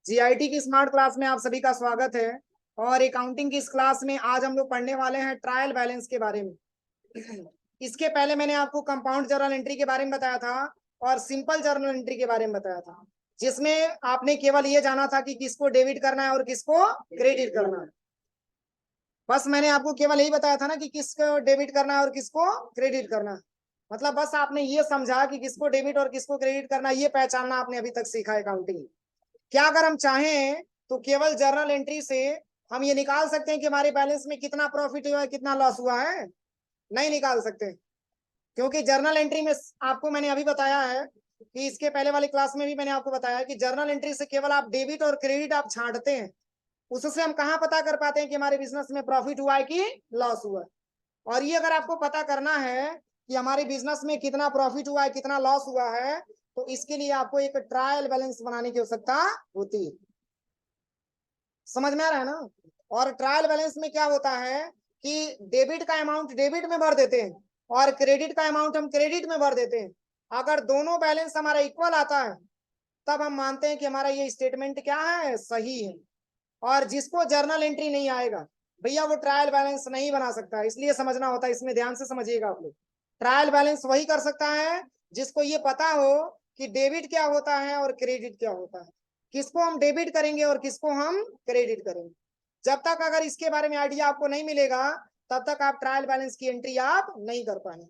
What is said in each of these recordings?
GIT की smart class में आप सभी का स्वागत है। और अकाउंटिंग की इस क्लास में आज हम लोग पढ़ने वाले हैं ट्रायल बैलेंस के बारे में। इसके पहले मैंने आपको कंपाउंड जर्नल एंट्री के बारे में बताया था और सिंपल जर्नल एंट्री के बारे में बताया था, जिसमें आपने केवल ये जाना था कि किसको डेबिट करना है और किसको क्रेडिट करना है। बस मैंने आपको केवल यही बताया था ना कि किसको डेबिट करना है और किसको क्रेडिट करना है। मतलब बस आपने ये समझा कि किसको डेबिट और किसको क्रेडिट करना है, ये पहचानना आपने अभी तक सीखा है अकाउंटिंग। क्या अगर हम चाहें तो केवल जर्नल एंट्री से हम ये निकाल सकते हैं कि हमारे बैलेंस में कितना प्रॉफिट हुआ है, कितना लॉस हुआ है? नहीं निकाल सकते, क्योंकि जर्नल एंट्री में आपको मैंने अभी बताया है कि इसके पहले वाली क्लास में भी मैंने आपको बताया कि जर्नल एंट्री से केवल आप डेबिट और क्रेडिट आप छांटते हैं। उससे हम कहाँ पता कर पाते हैं कि हमारे बिजनेस में प्रॉफिट हुआ है कि लॉस हुआ है? और ये अगर आपको पता करना है कि हमारे बिजनेस में कितना प्रॉफिट हुआ है, कितना लॉस हुआ है, तो इसके लिए आपको एक ट्रायल बैलेंस बनाने की आवश्यकता होती है। समझ में आ रहा है ना? और ट्रायल बैलेंस में क्या होता है कि डेबिट का अमाउंट डेबिट में भर देते हैं और क्रेडिट का अमाउंट हम क्रेडिट में भर देते हैं। अगर दोनों बैलेंस हमारा इक्वल आता है तब हम मानते हैं कि हमारा ये स्टेटमेंट क्या है, सही है। और जिसको जर्नल एंट्री नहीं आएगा भैया, वो ट्रायल बैलेंस नहीं बना सकता। इसलिए समझना होता है, इसमें ध्यान से समझिएगा आप लोग। ट्रायल बैलेंस वही कर सकता है जिसको ये पता हो कि डेबिट क्या होता है और क्रेडिट क्या होता है, किसको हम डेबिट करेंगे और किसको हम क्रेडिट करेंगे। जब तक अगर इसके बारे में आइडिया आपको नहीं मिलेगा तब तक आप ट्रायल बैलेंस की एंट्री आप नहीं कर पाएंगे।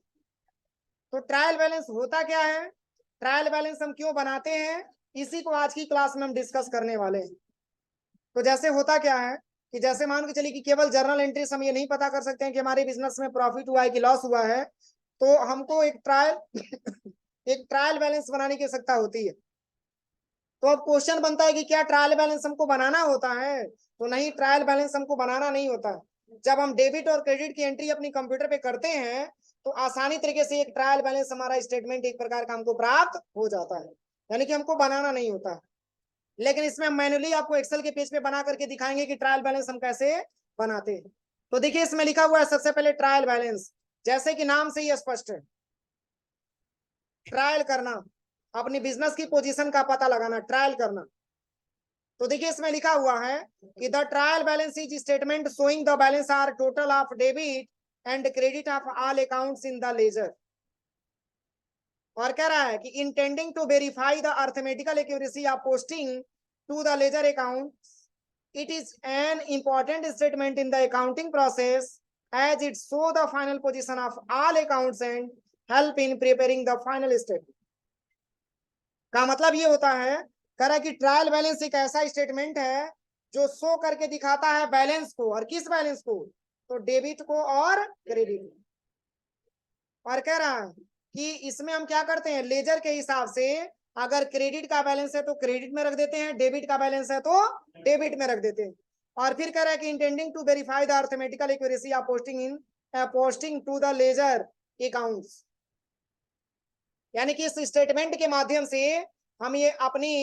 तो ट्रायल बैलेंस होता क्या है, ट्रायल बैलेंस हम क्यों बनाते हैं, इसी को आज की क्लास में हम डिस्कस करने वाले हैं। तो जैसे होता क्या है कि जैसे मान के चलिए कि केवल जर्नल एंट्री से हम ये नहीं पता कर सकते हैं कि हमारे बिजनेस में प्रॉफिट हुआ है कि लॉस हुआ है, तो हमको एक ट्रायल बैलेंस बनाने की आवश्यकता होती है। तो अब क्वेश्चन बनता है कि क्या ट्रायल बैलेंस हमको बनाना होता है? तो नहीं, ट्रायल बैलेंस हमको बनाना नहीं होता। जब हम डेबिट और क्रेडिट की एंट्री अपनी कंप्यूटर पे करते हैं तो आसानी तरीके से एक ट्रायल बैलेंस हमारा स्टेटमेंट एक प्रकार का हमको प्राप्त हो जाता है, यानी कि हमको बनाना नहीं होता। लेकिन इसमें हम मैन्युअली आपको एक्सेल के पेज पे बना करके दिखाएंगे कि ट्रायल बैलेंस हम कैसे बनाते हैं। तो देखिए इसमें लिखा हुआ है सबसे पहले ट्रायल बैलेंस, जैसे कि नाम से ही स्पष्ट है, ट्रायल करना, अपनी बिजनेस की पोजीशन का पता लगाना, ट्रायल करना। तो देखिए इसमें लिखा हुआ है कि the trial balance is statement showing the balance are total of debit and credit of all accounts in the ledger. और कह रहा है कि intending to verify the arithmetical accuracy of posting to the ledger account, it is an important statement in the accounting process as it show the final position of all accounts and help in preparing the final statement। का मतलब ये होता है, कह रहा है कि trial balance एक ऐसा स्टेटमेंट है जो शो करके दिखाता है बैलेंस को, और किस बैलेंस को? तो डेबिट को और क्रेडिट को। और कह रहा है कि इसमें हम क्या करते हैं, लेजर के हिसाब से अगर क्रेडिट का बैलेंस है तो क्रेडिट में रख देते हैं, डेबिट का बैलेंस है तो डेबिट में रख देते हैं। और फिर कह रहा है कि intending to verify the arithmetical accuracy of posting to the ledger accounts, यानी कि इस स्टेटमेंट के माध्यम से हम ये अपनी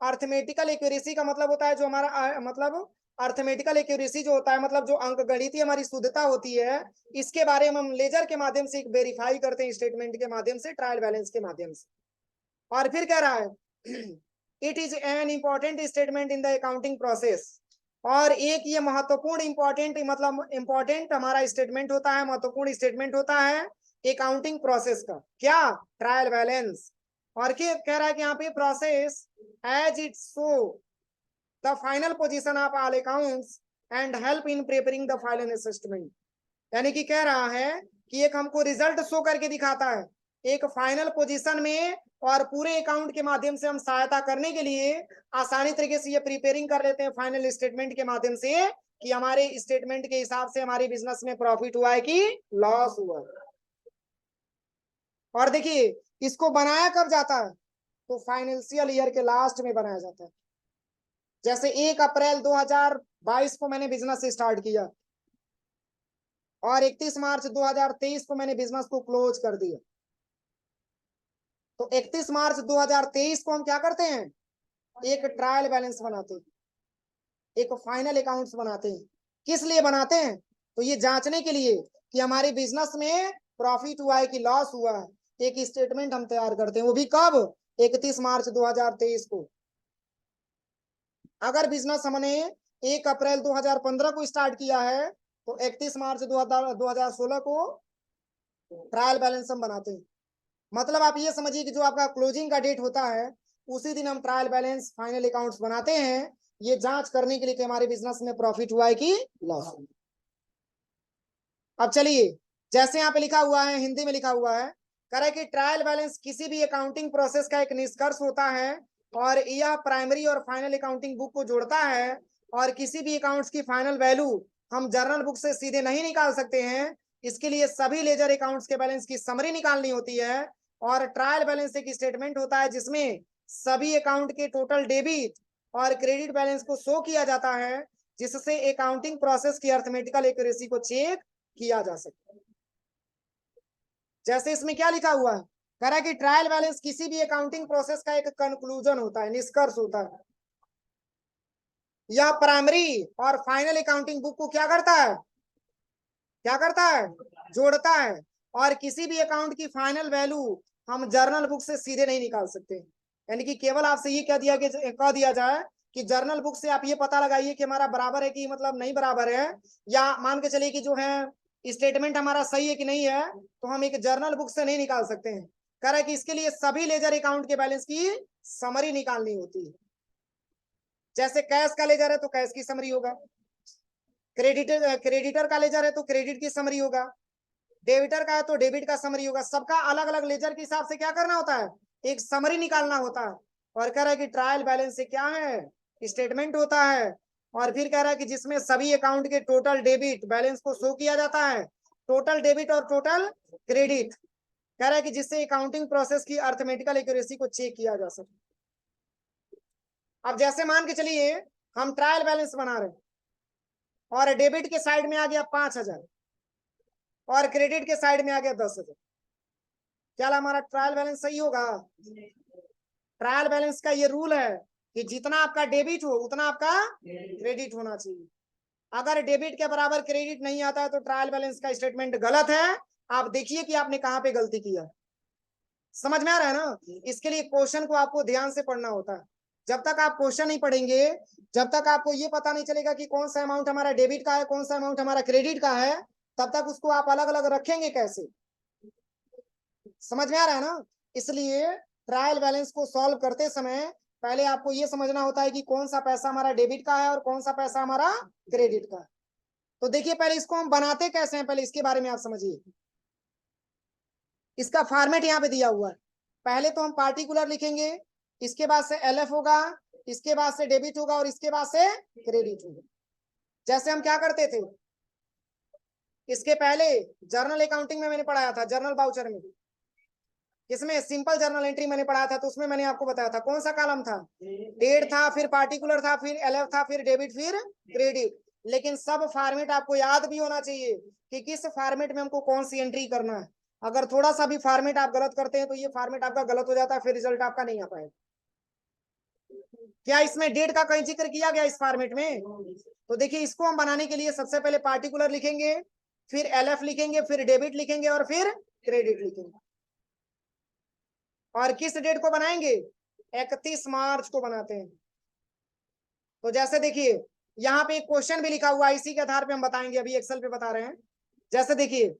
अर्थमेटिकल एक्यूरेसी का मतलब होता है जो हमारा मतलब अर्थमेटिकल एक्यूरेसी जो होता है, मतलब जो अंक गणितीय हमारी शुद्धता होती है, इसके बारे में हम लेजर के माध्यम से वेरीफाई करते हैं, स्टेटमेंट के माध्यम से, ट्रायल बैलेंस के माध्यम से। और फिर कह रहा है it is an important statement in the accounting process, और एक ये महत्वपूर्ण इंपॉर्टेंट मतलब इंपॉर्टेंट हमारा स्टेटमेंट होता है, महत्वपूर्ण स्टेटमेंट होता है अकाउंटिंग प्रोसेस का, क्या? Trial balance. और क्या कह रहा है कि यहाँ पे process as it show the final position of all accounts and help in preparing the final statement, यानी कि कह रहा है कि एक हमको रिजल्ट शो करके दिखाता है एक फाइनल पोजीशन में, और पूरे अकाउंट के माध्यम से हम सहायता करने के लिए आसानी तरीके से ये प्रिपेयरिंग कर लेते हैं फाइनल स्टेटमेंट के माध्यम से कि हमारे स्टेटमेंट के हिसाब से हमारे बिजनेस में प्रॉफिट हुआ है कि लॉस हुआ है। और देखिए इसको बनाया कब जाता है, तो फाइनेंशियल ईयर के लास्ट में बनाया जाता है। जैसे 1 अप्रैल 2022 को मैंने बिजनेस स्टार्ट किया और 31 मार्च 2023 को मैंने बिजनेस को क्लोज कर दिया। तो 31 मार्च 2023 को हम क्या करते हैं, एक ट्रायल बैलेंस बनाते हैं, एक फाइनल अकाउंट्स बनाते हैं। किस लिए बनाते हैं? तो ये जांचने के लिए कि हमारे बिजनेस में प्रॉफिट हुआ है कि लॉस हुआ है। एक स्टेटमेंट हम तैयार करते हैं, वो भी कब? 31 मार्च 2023 को। अगर बिजनेस हमने 1 अप्रैल 2015 को स्टार्ट किया है तो 31 मार्च 2016 को ट्रायल बैलेंस हम बनाते हैं। मतलब आप ये समझिए कि जो आपका क्लोजिंग का डेट होता है उसी दिन हम ट्रायल बैलेंस फाइनल अकाउंट्स बनाते हैं, ये जांच करने के लिए कि हमारे बिजनेस में प्रॉफिट हुआ है कि लॉस। अब चलिए, जैसे यहाँ पे लिखा हुआ है, हिंदी में लिखा हुआ है, कह रहा है कि ट्रायल बैलेंस किसी भी अकाउंटिंग प्रोसेस का एक निष्कर्ष होता है और यह प्राइमरी और फाइनल अकाउंटिंग बुक को जोड़ता है, और किसी भी अकाउंट्स की फाइनल वैल्यू हम जर्नल बुक से सीधे नहीं निकाल सकते हैं। इसके लिए सभी लेजर अकाउंट्स के बैलेंस की समरी निकालनी होती है, और ट्रायल बैलेंस एक स्टेटमेंट होता है जिसमें सभी अकाउंट के टोटल डेबिट और क्रेडिट बैलेंस को शो किया जाता है, जिससे अकाउंटिंग प्रोसेस की अर्थमेटिकल एक्यूरेसी को चेक किया जा सकता है। जैसे इसमें क्या लिखा हुआ है, कह रहा है कि ट्रायल बैलेंस किसी भी अकाउंटिंग प्रोसेस का एक कंक्लूजन होता है, निष्कर्ष होता है। यह प्राइमरी और फाइनल अकाउंटिंग बुक को क्या करता है, क्या करता है, जोड़ता है, और किसी भी अकाउंट की फाइनल वैल्यू हम जर्नल बुक से सीधे नहीं निकाल सकते। यानी कि केवल आपसे ये कह दिया जाए कि जर्नल बुक से आप ये पता लगाइए कि हमारा बराबर है कि मतलब नहीं बराबर है, या मान के चलिए कि जो है स्टेटमेंट हमारा सही है कि नहीं है, तो हम एक जर्नल बुक से नहीं निकाल सकते हैं। कह रहा है कि इसके लिए सभी लेजर अकाउंट के बैलेंस की समरी निकालनी होती है। जैसे कैश का लेजर है तो कैश की समरी होगा, क्रेडिटर का लेजर है तो क्रेडिट की समरी होगा, डेबिटर का है तो डेबिट का समरी होगा। सबका अलग अलग लेजर के हिसाब से क्या करना होता है, एक समरी निकालना होता है। और कह रहा है कि ट्रायल बैलेंस से क्या है, स्टेटमेंट होता है, और फिर कह रहा है कि जिसमें सभी अकाउंट के टोटल डेबिट बैलेंस को शो किया जाता है, टोटल डेबिट और टोटल क्रेडिट। कह रहा है कि जिससे अकाउंटिंग प्रोसेस की अर्थमेटिकल एक्यूरेसी को चेक किया जा सके। अब जैसे मान के चलिए हम ट्रायल बैलेंस बना रहे हैं, और डेबिट के साइड में आ गया 5,000 और क्रेडिट के साइड में आ गया 10,000, क्या हमारा ट्रायल बैलेंस सही होगा? ट्रायल बैलेंस का ये रूल है कि जितना आपका डेबिट हो उतना आपका क्रेडिट होना चाहिए। अगर डेबिट के बराबर क्रेडिट नहीं आता है तो ट्रायल बैलेंस का स्टेटमेंट गलत है। आप देखिए कि आपने कहां पे गलती किया। समझ में आ रहा है ना? इसके लिए क्वेश्चन को आपको ध्यान से पढ़ना होता है। जब तक आप क्वेश्चन नहीं पढ़ेंगे, जब तक आपको ये पता नहीं चलेगा कि कौन सा अमाउंट हमारा डेबिट का है, कौन सा अमाउंट हमारा क्रेडिट का है, तब तक उसको आप अलग अलग रखेंगे कैसे? समझ में आ रहा है ना? इसलिए ट्रायल बैलेंस को सॉल्व करते समय पहले आपको ये समझना होता है कि कौन सा पैसा हमारा डेबिट का है और कौन सा पैसा हमारा क्रेडिट का है। तो देखिए पहले इसको हम बनाते कैसे हैं, पहले इसके बारे में आप समझिए। इसका फॉर्मेट यहाँ पे दिया हुआ है। पहले तो हम पार्टिकुलर लिखेंगे, इसके बाद से एलएफ होगा, इसके बाद से डेबिट होगा, और इसके बाद से क्रेडिट होगा। जैसे हम क्या करते थे इसके पहले, जर्नल अकाउंटिंग में मैंने पढ़ाया था, जर्नल बाउचर में, इसमें सिंपल जर्नल एंट्री मैंने पढ़ाया था, तो उसमें मैंने आपको बताया था कौन सा कॉलम था, डेट था, फिर पार्टिकुलर था, फिर एलएफ था, फिर डेबिट, फिर क्रेडिट। लेकिन सब फॉर्मेट आपको याद भी होना चाहिए कि किस फॉर्मेट में हमको कौन सी एंट्री करना है। अगर थोड़ा सा भी फॉर्मेट आप गलत करते हैं तो ये फॉर्मेट आपका गलत हो जाता है, फिर रिजल्ट आपका नहीं आ पाएगा। क्या इसमें डेट का कहीं जिक्र किया गया इस फॉर्मेट में? तो देखिए इसको हम बनाने के लिए सबसे पहले पार्टिकुलर लिखेंगे, फिर एलएफ लिखेंगे, फिर डेबिट लिखेंगे, और फिर क्रेडिट लिखेंगे। और किस डेट को बनाएंगे? 31 मार्च को बनाते हैं। तो जैसे देखिए यहाँ पे एक क्वेश्चन भी लिखा हुआ है, इसी के आधार पे हम बताएंगे, अभी एक्सेल पे बता रहे हैं। जैसे देखिए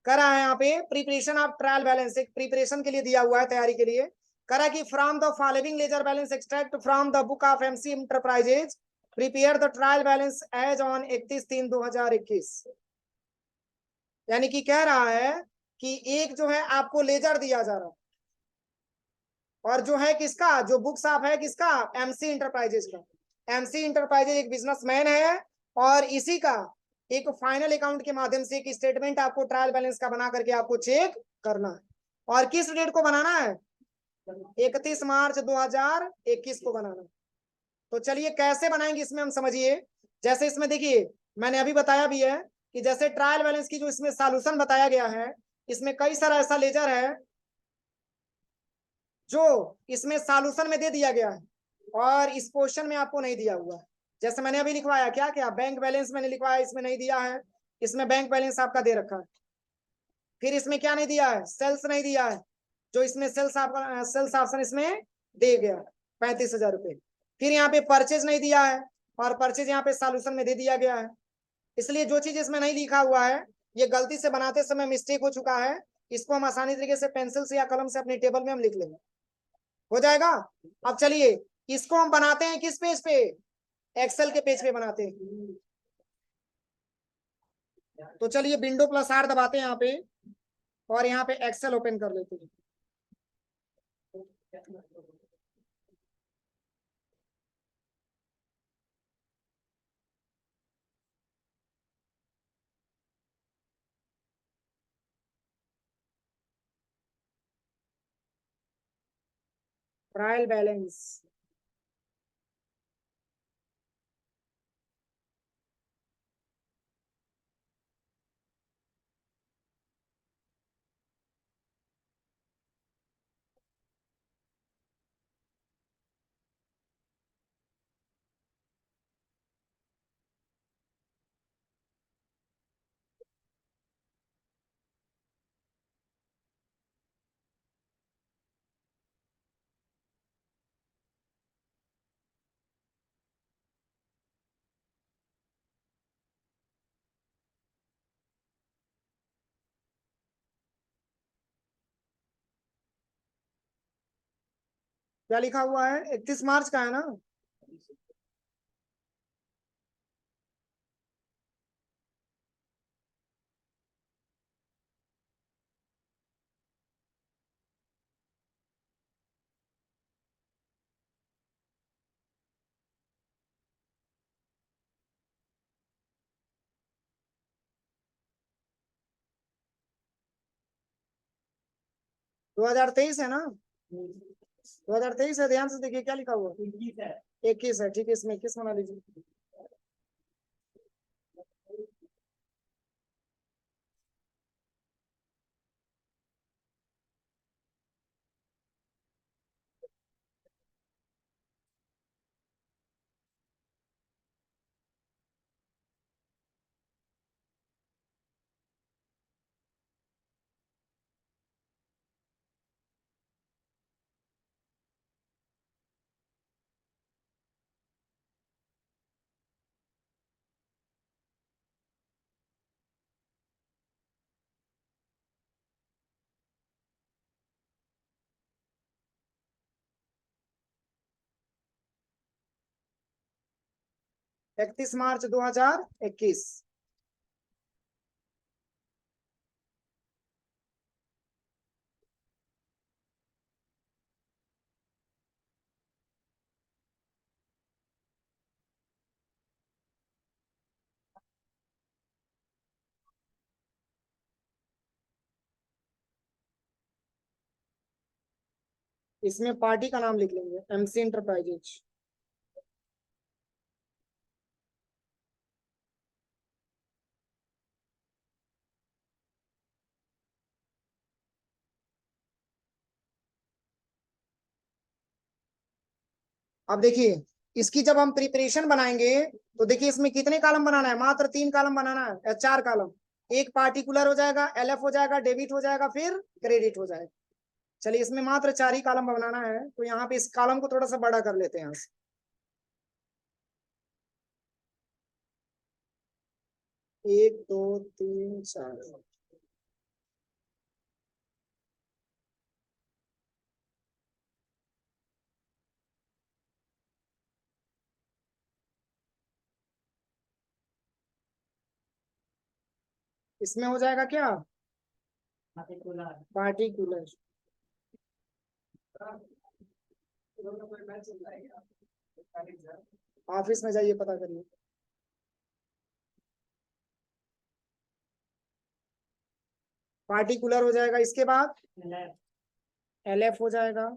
करा है यहाँ पे प्रिपरेशन ऑफ ट्रायल बैलेंस, एक प्रिपरेशन के लिए दिया हुआ है, तैयारी के लिए। करा कि from the following ledger balance extract from the book of MC enterprises, prepare the trial balance as on 31/3/2021। यानी कि कह रहा है कि एक जो है आपको लेजर दिया जा रहा है, और जो है किसका, जो बुक्स ऑफ है किसका, एमसी इंटरप्राइजेज का। एमसी इंटरप्राइजेज एक बिजनेसमैन है, और इसी का एक फाइनल अकाउंट के माध्यम से एक स्टेटमेंट आपको ट्रायल बैलेंस का बना करके आपको चेक करना है। और किस डेट को बनाना है? 31 मार्च 2021 को बनाना है। तो चलिए कैसे बनाएंगे इसमें हम समझिए। जैसे इसमें देखिए मैंने अभी बताया भी है कि जैसे ट्रायल बैलेंस की जो इसमें सॉल्यूशन बताया गया है, इसमें कई सारा ऐसा लेजर है जो इसमें सॉल्यूशन में दे दिया गया है और इस क्वेश्चन में आपको नहीं दिया हुआ है। जैसे मैंने अभी लिखवाया क्या क्या, बैंक बैलेंस मैंने लिखवाया, इसमें नहीं दिया है, इसमें बैंक बैलेंस आपका दे रखा है। फिर इसमें क्या नहीं दिया है, सेल्स नहीं दिया है, जो इसमें सेल्स आपका सेल्स ऑप्शन इसमें दे गया 35,000 रुपए। फिर यहाँ पे परचेज नहीं दिया है, और परचेज यहाँ पे सॉल्यूशन में दे दिया गया है। इसलिए जो चीज इसमें नहीं लिखा हुआ है, ये गलती से बनाते समय मिस्टेक हो चुका है, इसको हम आसानी तरीके से पेंसिल से या कलम से अपनी टेबल में हम लिख लेंगे, हो जाएगा। अब चलिए इसको हम बनाते हैं किस पेज पे, एक्सेल के पेज पे बनाते हैं। तो चलिए विंडो प्लस आर दबाते हैं यहाँ पे, और यहाँ पे एक्सेल ओपन कर लेते हैं। ट्रायल बैलेंस, क्या लिखा हुआ है, 31 मार्च का है ना। 2023 है ना, 2023 है, ध्यान से देखिए क्या लिखा हुआ है, 21 है, ठीक है, इसमें 21 बना लीजिए। इकतीस मार्च 2021। इसमें पार्टी का नाम लिख लेंगे, एमसी इंटरप्राइजेज। अब देखिए इसकी जब हम प्रिपरेशन बनाएंगे, तो देखिए इसमें कितने कॉलम बनाना है, मात्र 3 कॉलम बनाना है या 4 कॉलम। एक पार्टिकुलर हो जाएगा, एलएफ हो जाएगा, डेबिट हो जाएगा, फिर क्रेडिट हो जाएगा। चलिए इसमें मात्र 4 ही कॉलम बनाना है, तो यहाँ पे इस कॉलम को थोड़ा सा बड़ा कर लेते हैं यहाँ से। 1 2 3 4। इसमें हो जाएगा क्या, पार्टिकुलर। ऑफिस में जाइए पता करिए। पार्टिकुलर हो जाएगा, इसके बाद एलएफ हो जाएगा,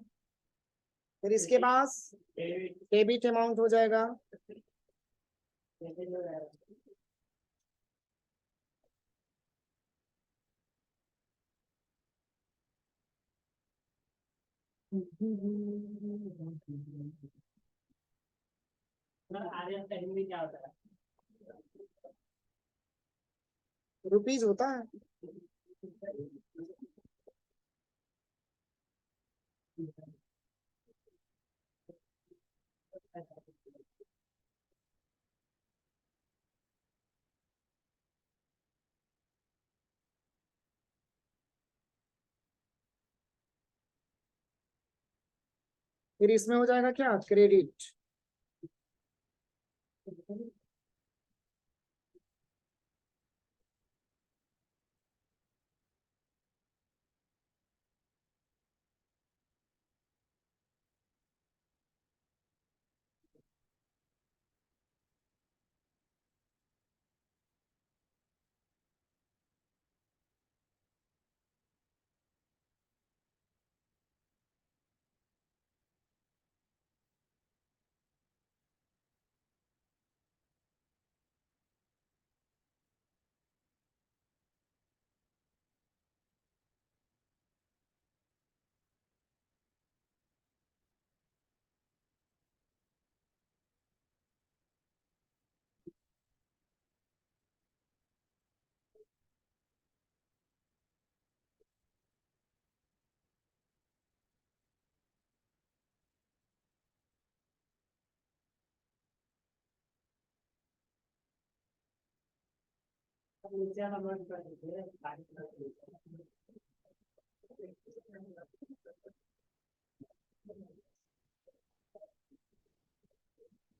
फिर इसके बाद डेबिट अमाउंट हो जाएगा। रुपीज होता है। फिर इसमें हो जाएगा क्या, क्रेडिट।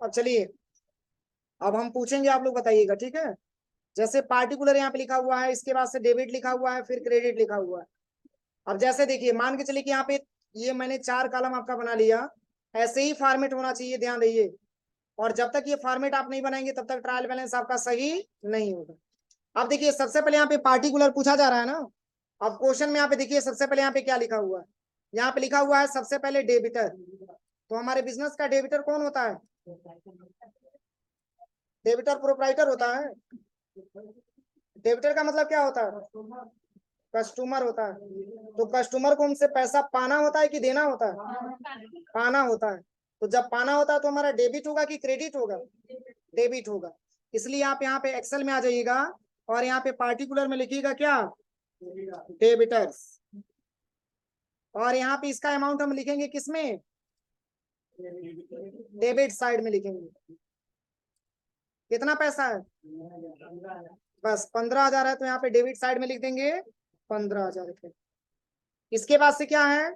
अब चलिए, अब हम पूछेंगे, आप लोग बताइएगा, ठीक है। जैसे पार्टिकुलर यहाँ पे लिखा हुआ है, इसके बाद से डेबिट लिखा हुआ है, फिर क्रेडिट लिखा हुआ है। अब जैसे देखिए, मान के चलिए कि यहाँ पे ये मैंने 4 कॉलम आपका बना लिया, ऐसे ही फॉर्मेट होना चाहिए, ध्यान दीजिए। और जब तक ये फॉर्मेट आप नहीं बनाएंगे तब तक ट्रायल बैलेंस आपका सही नहीं होगा। अब देखिए, सबसे पहले यहाँ पे पार्टिकुलर पूछा जा रहा है ना। अब क्वेश्चन में यहाँ पे देखिए, सबसे पहले यहाँ पे क्या लिखा हुआ है, यहाँ पे लिखा हुआ है सबसे पहले डेबिटर। तो हमारे बिजनेस का डेबिटर कौन होता है, डेबिटर प्रोप्राइटर होता है। डेबिटर का मतलब क्या होता है, कस्टमर होता है। तो कस्टमर को हमसे पैसा पाना होता है कि देना होता है, पाना होता है। तो जब पाना होता है तो हमारा डेबिट होगा कि क्रेडिट होगा, डेबिट होगा। इसलिए आप यहाँ पे एक्सेल में आ जाइएगा और यहाँ पे पार्टिकुलर में लिखिएगा क्या, डेबिटर्स। और यहाँ पे इसका अमाउंट हम लिखेंगे किसमें, डेबिट साइड में लिखेंगे। कितना पैसा है, बस 15,000 है, तो यहाँ पे डेबिट साइड में लिख देंगे 15,000 रुपये। इसके बाद से क्या है,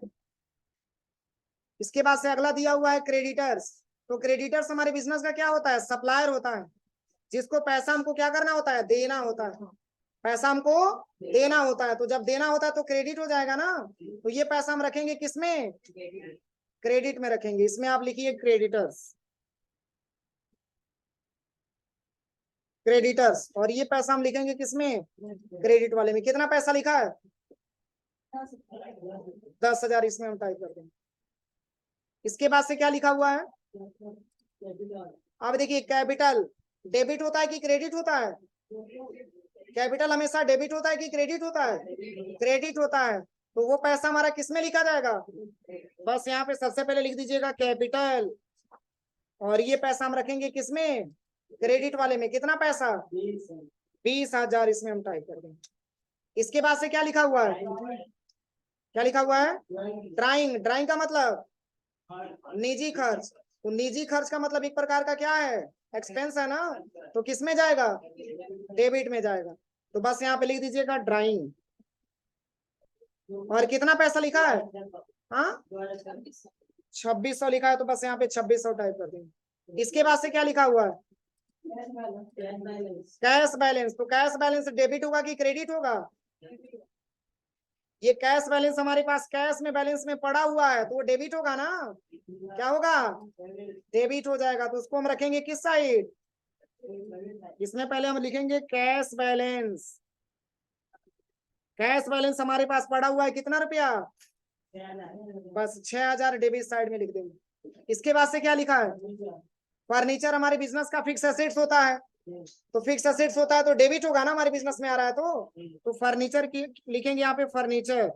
इसके बाद से अगला दिया हुआ है क्रेडिटर्स। तो क्रेडिटर्स हमारे बिजनेस का क्या होता है, सप्लायर होता है, जिसको पैसा हमको क्या करना होता है, देना होता है। पैसा हमको देना होता है, तो जब देना होता है तो क्रेडिट हो जाएगा ना। तो ये पैसा हम रखेंगे किसमें, क्रेडिट में रखेंगे। इसमें आप लिखिए क्रेडिटर्स, क्रेडिटर्स। और ये पैसा हम लिखेंगे किसमें, क्रेडिट वाले में। कितना पैसा लिखा है, 10,000, इसमें हम टाइप कर देंगे। इसके बाद से क्या लिखा हुआ है, अब देखिए, कैपिटल डेबिट होता है कि क्रेडिट होता है, कैपिटल हमेशा डेबिट होता है कि क्रेडिट होता है, क्रेडिट होता है। तो वो पैसा हमारा किसमें लिखा जाएगा, बस यहाँ पे सबसे पहले लिख दीजिएगा कैपिटल। और ये पैसा हम रखेंगे किसमें, क्रेडिट वाले में। कितना पैसा, 20,000, इसमें हम टाइप कर देंगे। इसके बाद से क्या लिखा हुआ है, क्या लिखा हुआ है, ड्राइंग। ड्राइंग का मतलब निजी खर्च। तो निजी खर्च का मतलब एक प्रकार का क्या है, एक्सपेंस है ना। तो किस में जाएगा, डेबिट में जाएगा। तो बस यहाँ पे लिख दीजिएगा ड्राइंग। और कितना पैसा लिखा है, हाँ 2600 लिखा है, तो बस यहाँ पे 2600 टाइप कर देंगे। इसके बाद से क्या लिखा हुआ है, कैश बैलेंस। तो कैश बैलेंस डेबिट होगा कि क्रेडिट होगा, ये कैश बैलेंस हमारे पास कैश में बैलेंस में पड़ा हुआ है, तो वो डेबिट होगा ना। क्या होगा, डेबिट हो जाएगा। तो उसको हम रखेंगे किस साइड, इसमें पहले हम लिखेंगे कैश बैलेंस। कैश बैलेंस हमारे पास पड़ा हुआ है कितना रुपया, बस 6,000 डेबिट साइड में लिख देंगे। इसके बाद से क्या लिखा है, फर्नीचर हमारे बिजनेस का फिक्स एसेट्स होता है। तो फिक्स एसेट्स होता है तो डेबिट होगा ना, हमारे बिजनेस में आ रहा है तो फर्नीचर की लिखेंगे यहाँ पे फर्नीचर।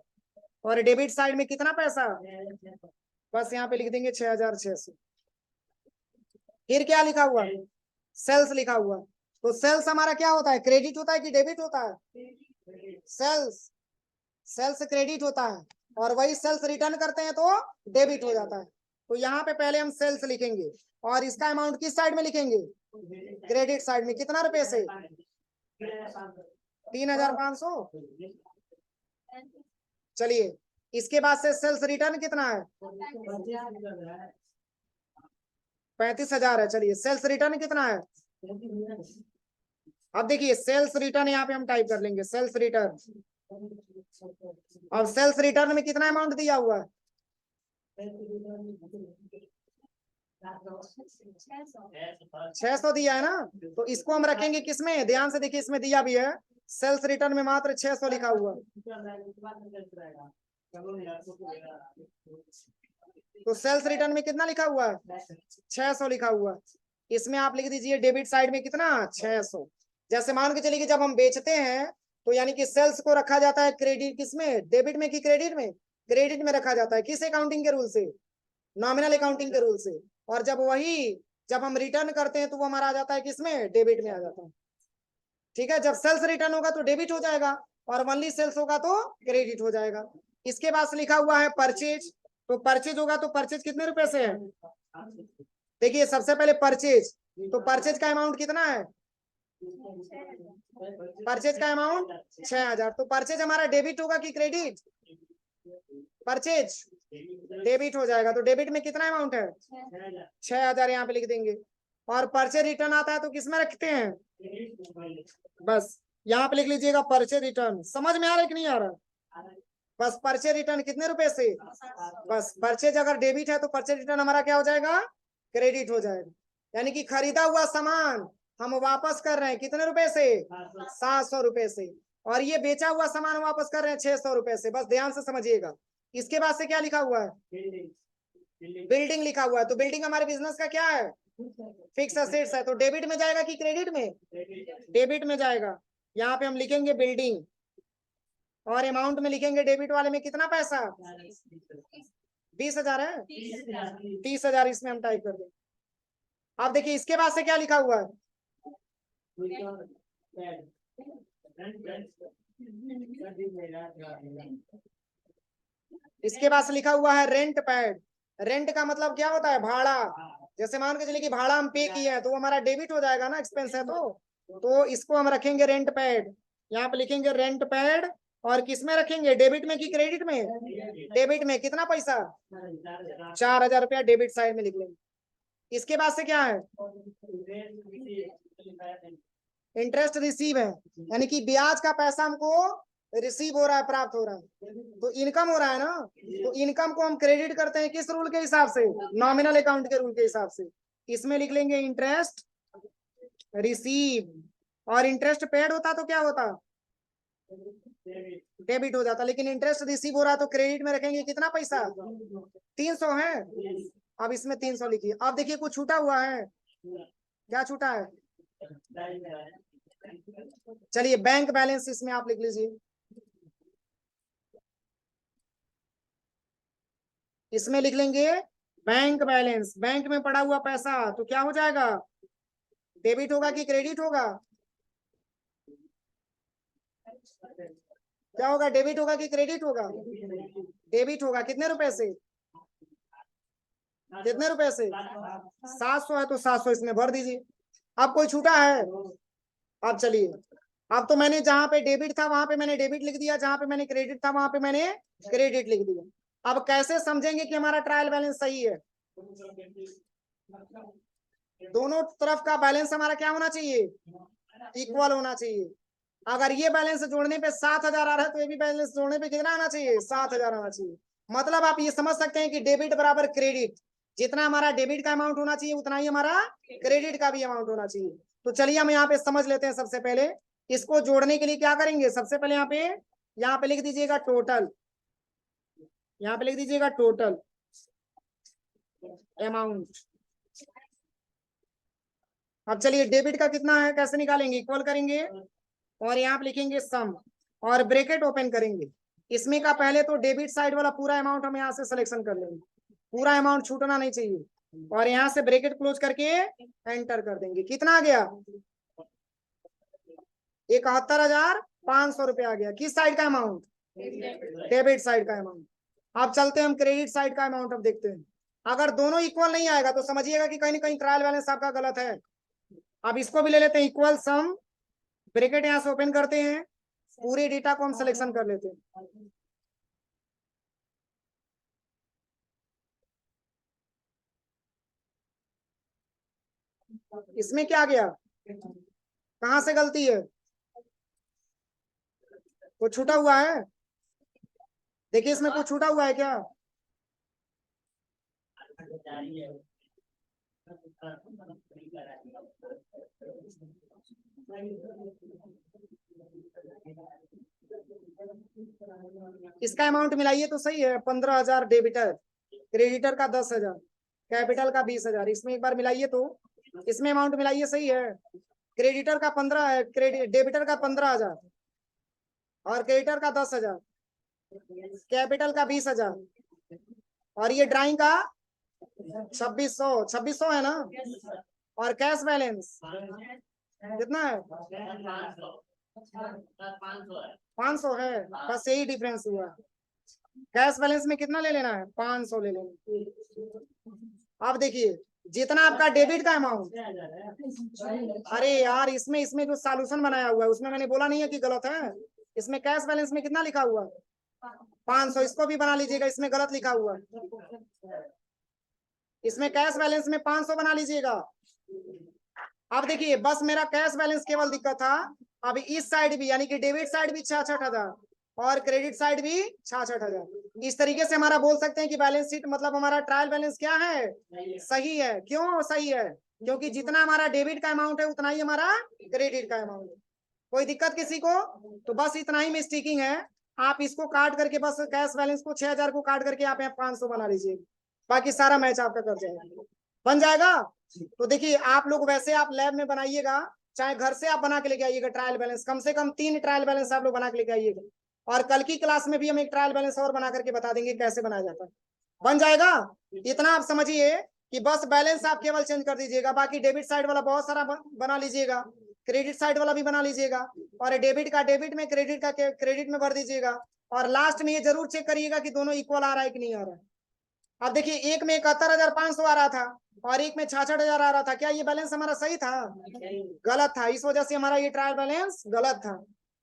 और डेबिट साइड में कितना पैसा, बस यहाँ पे लिख देंगे 6,600। फिर क्या लिखा हुआ, सेल्स लिखा हुआ। तो सेल्स हमारा क्या होता है, क्रेडिट होता है कि डेबिट होता है, सेल्स, सेल्स क्रेडिट होता है। और वही सेल्स रिटर्न करते हैं तो डेबिट हो जाता है। तो यहाँ पे पहले हम सेल्स लिखेंगे और इसका अमाउंट किस साइड में लिखेंगे, क्रेडिट साइड में। कितना रुपए से, 3,500। चलिए, इसके बाद से सेल्स रिटर्न कितना है? 35,000 है। चलिए सेल्स रिटर्न कितना है? अब देखिए सेल्स रिटर्न यहाँ पे हम टाइप कर लेंगे, सेल्स रिटर्न। और सेल्स रिटर्न में कितना अमाउंट दिया हुआ है? 600 दिया है ना। तो इसको हम रखेंगे किसमें? ध्यान से देखिए, इसमें दिया भी है सेल्स रिटर्न में मात्र 600 लिखा हुआ। तो सेल्स रिटर्न में कितना लिखा हुआ है? 600 लिखा हुआ। इसमें आप लिख दीजिए डेबिट साइड में कितना? 600। जैसे मान के चलिए कि जब हम बेचते हैं तो यानी कि सेल्स को रखा जाता है क्रेडिट, किसमें? डेबिट में कि क्रेडिट में? क्रेडिट में रखा जाता है। किस अकाउंटिंग के रूल से? नॉमिनल अकाउंटिंग के रूल से। और जब हम रिटर्न करते हैं तो वो हमारा आ जाता है किसमें? डेबिट में आ जाता है। ठीक है, जब सेल्स रिटर्न होगा तो डेबिट हो जाएगा और ओनली सेल्स होगा तो क्रेडिट हो जाएगा। इसके बाद लिखा हुआ है परचेज। तो परचेज होगा तो परचेज कितने रुपए से है? देखिए सबसे पहले परचेज, तो परचेज का अमाउंट कितना है? परचेज का अमाउंट 6,000। तो परचेज हमारा डेबिट होगा कि क्रेडिट? परचेज डेबिट हो जाएगा। तो डेबिट में कितना अमाउंट है? 6,000 यहाँ पे लिख देंगे। और परचेज रिटर्न आता है तो किसमें रखते हैं? बस यहाँ पे लिख लीजिएगा परचेज रिटर्न। समझ में आ रहा है कि नहीं आ रहा? बस परचेज रिटर्न कितने रुपए से? बस परचेज अगर डेबिट है तो परचेज रिटर्न हमारा क्या हो जाएगा? क्रेडिट हो जाएगा। यानी कि खरीदा हुआ सामान हम वापस कर रहे हैं कितने रुपए से? 700 रुपए से। और ये बेचा हुआ सामान वापस कर रहे हैं 600 रुपए से। बस ध्यान से समझिएगा। इसके बाद से क्या लिखा हुआ है? बिल्डिंग लिखा हुआ है। तो बिल्डिंग हमारे बिजनेस का क्या है? फिक्स असेट्स है। तो डेबिट में जाएगा कि क्रेडिट में? डेबिट में जाएगा। यहाँ पे हम लिखेंगे बिल्डिंग और अमाउंट में लिखेंगे डेबिट वाले में कितना पैसा? 20,000 है। 30,000 इसमें हम टाइप कर देंगे। अब देखिए इसके बाद से क्या लिखा हुआ है? इसके बाद से लिखा हुआ है रेंट पैड। रेंट का मतलब क्या होता है? भाड़ा। जैसे मान के चलिए कि भाड़ा हम पे किए हैं तो हमारा डेबिट हो जाएगा ना, एक्सपेंस है तो इसको हम रखेंगे रेंट पैड। यहाँ पे लिखेंगे रेंट पैड। और किस में रखेंगे? डेबिट में कि क्रेडिट में? डेबिट में। कितना पैसा? 4,000 रुपया डेबिट साइड में लिख लेंगे। इसके बाद से क्या है? इंटरेस्ट रिसीव है, यानी कि ब्याज का पैसा हमको रिसीव हो रहा है, प्राप्त हो रहा है। तो इनकम हो रहा है ना। तो इनकम को हम क्रेडिट करते हैं किस रूल के हिसाब से? नॉमिनल अकाउंट के रूल के हिसाब से। इसमें लिख लेंगे इंटरेस्ट रिसीव। और इंटरेस्ट पेड होता तो क्या होता? डेबिट हो जाता। लेकिन इंटरेस्ट रिसीव हो रहा है तो क्रेडिट में रखेंगे कितना पैसा? 300 है। अब इसमें 300 लिखिए। अब देखिए कुछ छूटा हुआ है। क्या छूटा है? चलिए बैंक बैलेंस इसमें आप लिख लीजिए। इसमें लिख लेंगे बैंक बैलेंस। बैंक में पड़ा हुआ पैसा तो क्या हो जाएगा? डेबिट होगा कि क्रेडिट होगा? क्या होगा? डेबिट होगा कि क्रेडिट होगा? डेबिट होगा। कितने रुपए से? कितने रुपए से? 700 है तो 700 इसमें भर दीजिए। अब कोई छूटा है? अब चलिए, अब तो मैंने जहां पे डेबिट था वहां पे मैंने डेबिट लिख दिया, जहां पे मैंने क्रेडिट था वहां पे मैंने क्रेडिट लिख दिया। अब कैसे समझेंगे कि हमारा ट्रायल बैलेंस सही है? दोनों तरफ का बैलेंस हमारा क्या होना चाहिए? इक्वल होना चाहिए। अगर ये बैलेंस जोड़ने पे 7,000 आ रहा है तो ये भी बैलेंस जोड़ने पे कितना आना चाहिए? 7,000 आना चाहिए। मतलब आप ये समझ सकते हैं कि डेबिट बराबर क्रेडिट। जितना हमारा डेबिट का अमाउंट होना चाहिए उतना ही हमारा क्रेडिट का भी अमाउंट होना चाहिए। तो चलिए हम यहाँ पे समझ लेते हैं। सबसे पहले इसको जोड़ने के लिए क्या करेंगे? सबसे पहले यहाँ पे लिख दीजिएगा टोटल। यहाँ पे लिख दीजिएगा टोटल अमाउंट। अब चलिए डेबिट का कितना है कैसे निकालेंगे? इक्वल करेंगे और यहाँ पे लिखेंगे सम और ब्रैकेट ओपन करेंगे। इसमें का पहले तो डेबिट साइड वाला पूरा अमाउंट हम यहाँ से सिलेक्शन कर लेंगे। पूरा अमाउंट छूटना नहीं चाहिए। और यहाँ से ब्रैकेट क्लोज करके एंटर कर देंगे। कितना आ गया? 71,500 रुपया आ गया। किस साइड का अमाउंट? डेबिट साइड का अमाउंट। अब चलते हैं हम क्रेडिट साइड का अमाउंट अब देखते हैं। अगर दोनों इक्वल नहीं आएगा तो समझिएगा कि कहीं ना कहीं ट्रायल बैलेंस आपका गलत है। अब इसको भी ले लेते हैं इक्वल सम। ब्रैकेट यहाँ से ओपन करते हैं। पूरे डेटा को हम सिलेक्शन कर लेते हैं। इसमें क्या गया, कहाँ से गलती है, कुछ छूटा हुआ है, देखिए इसमें कुछ छूटा हुआ है क्या, इसका अमाउंट मिलाइए तो सही है, 15,000 डेबिटर, क्रेडिटर का 10,000, कैपिटल का 20,000, इसमें एक बार मिलाइए तो, इसमें अमाउंट मिलाइए सही है, क्रेडिटर का 15, डेबिटर का 15,000 और क्रेडिटर का 10,000, कैपिटल का 20,000 और ये ड्राइंग का 2600 है ना, और कैश बैलेंस कितना है, 500 है, बस यही डिफरेंस हुआ, कैश बैलेंस में कितना ले लेना है, 500 ले लेना। अब देखिए जितना आपका डेबिट का अमाउंट, अरे यार इसमें इसमें जो सॉल्यूशन बनाया हुआ है उसमें मैंने बोला नहीं है कि गलत है, इसमें कैश बैलेंस में कितना लिखा हुआ है 500, इसको भी बना लीजिएगा, इसमें गलत लिखा हुआ है, इसमें कैश बैलेंस में 500 बना लीजिएगा। अब देखिए बस मेरा कैश बैलेंस केवल दिक्कत था, अब इस साइड भी यानी कि डेबिट साइड भी 66,000 और क्रेडिट साइड भी 66,000, इस तरीके से हमारा बोल सकते हैं कि बैलेंस शीट मतलब हमारा ट्रायल बैलेंस क्या है, सही है। क्यों सही है, क्योंकि जितना हमारा डेबिट का अमाउंट है उतना ही हमारा क्रेडिट का अमाउंट है। कोई दिक्कत किसी को, तो बस इतना ही मिस्टेकिंग है, आप इसको काट करके बस कैश बैलेंस को 6,000 को काट करके आप यहाँ 500 बना लीजिए, बाकी सारा मैच आपका कर जाएगा, बन जाएगा। तो देखिए आप लोग वैसे आप लैब में बनाइएगा, चाहे घर से आप बना के लेके आइएगा ट्रायल बैलेंस, कम से कम 3 ट्रायल बैलेंस आप लोग बना के लेके आइएगा, और कल की क्लास में भी हम एक ट्रायल बैलेंस और बना करके बता देंगे कैसे बनाया जाता है, बन जाएगा। इतना आप समझिए कि बस बैलेंस आप केवल चेंज कर दीजिएगा, बाकी डेबिट साइड वाला बहुत सारा बना लीजिएगा, क्रेडिट साइड वाला भी बना लीजिएगा, और डेबिट का डेबिट में, क्रेडिट का क्रेडिट में भर दीजिएगा, और लास्ट में ये जरूर चेक करिएगा कि दोनों इक्वल आ रहा है कि नहीं आ रहा है। अब देखिए एक में 71,500 आ रहा था और एक में 66,000 आ रहा था, क्या ये बैलेंस हमारा सही था, गलत था, इस वजह से हमारा ये ट्रायल बैलेंस गलत था,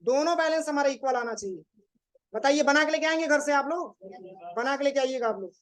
दोनों बैलेंस हमारा इक्वल आना चाहिए। बताइए बना के लेके आएंगे घर से आप लोग, बना के लेके आइएगा आप लोग।